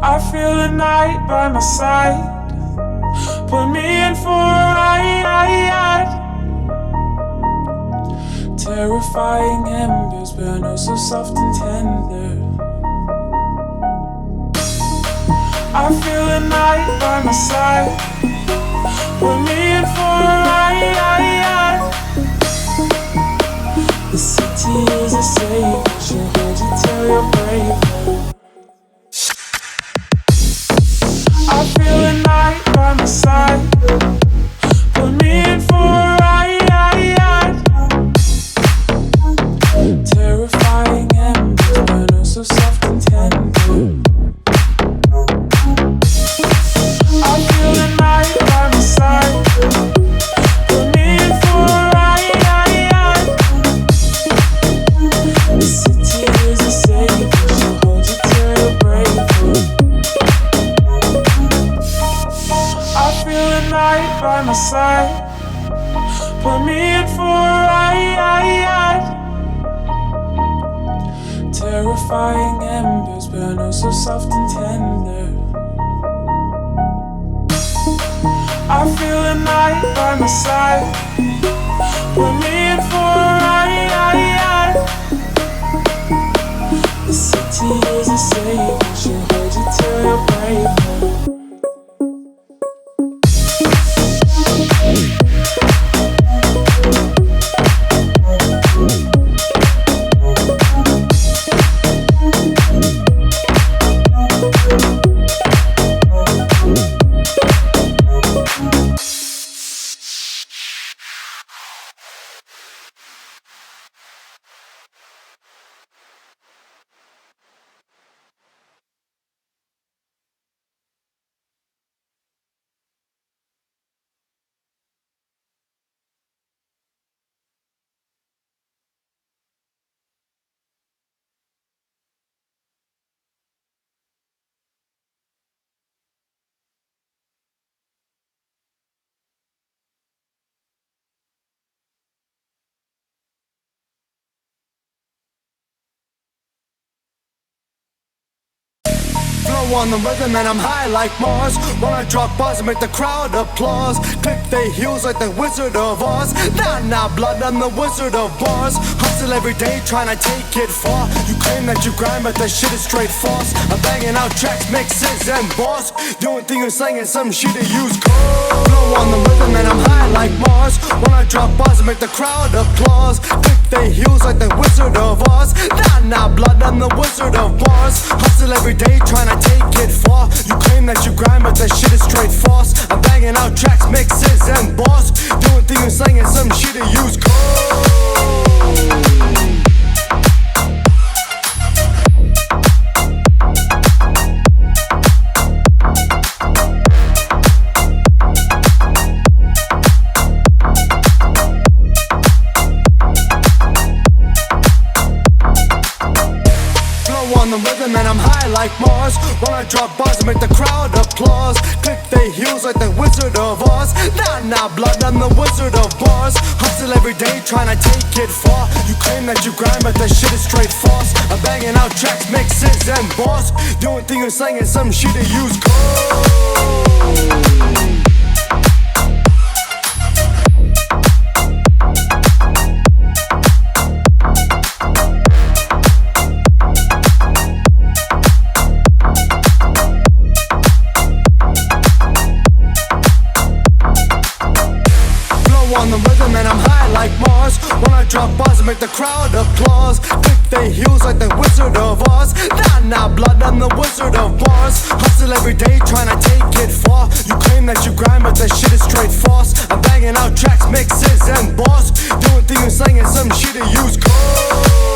I feel a night by my side. Put me in for a ride. Terrifying embers burn oh so soft and tender. I feel a night by my side. Put me in for a ride. The city is a safe. She'll hold you till you're brave. I feel a night by my side. Put me in for a ride. Terrifying embers burn oh so soft and tender. I feel a night by my side. Put me in for a ride. The city is a safe. She'll hold you till you're brave. I feel a night by my side. Put me in for a ride. Terrifying embers burn oh so soft and tender. I feel a night by my side. Put me in for a ride. The city is a safe. She'll hold you till you're brave. On the rhythm and I'm high like Mars. When I drop bars, I make the crowd applause. Click their heels like the Wizard of Oz. Nah, blood, I'm the Wizard of Bars. Hustle every day, trying to take it far. You claim that you grind, but that shit is straight false. I'm banging out tracks, mixes and bars. The only thing you're saying is some shit to use code. Blow on the rhythm and I'm high like Mars. When I drop bars, I make the crowd applause. Click their heels like the Wizard of Oz. Nah, blood, I'm the Wizard of Bars. Hustle every day, trying to take it far. You claim that you grind, but that shit is straight false. I'm banging out tracks, mixes and bars. The only thing you're saying is some shit to use code. On the rhythm and I'm high like Mars. When I drop bars, I make the crowd applause. Click their heels like the Wizard of Oz. Nah, blood, I'm the Wizard of Bars. Hustle every day, trying to take it far. You claim that you grind, but that shit is straight false. I'm banging out tracks, mixes and bars. The only thing you're saying is some shit to use code. On the rhythm and I'm high like Mars. When I drop bars, I make the crowd applause. Click their heels like the Wizard of Oz. Nah, blood, I'm the Wizard of Bars. Hustle every day, trying to take it far. You claim that you grind, but that shit is straight false. I'm banging out tracks, mixes and bars. The only thing you're saying is some shit to use code.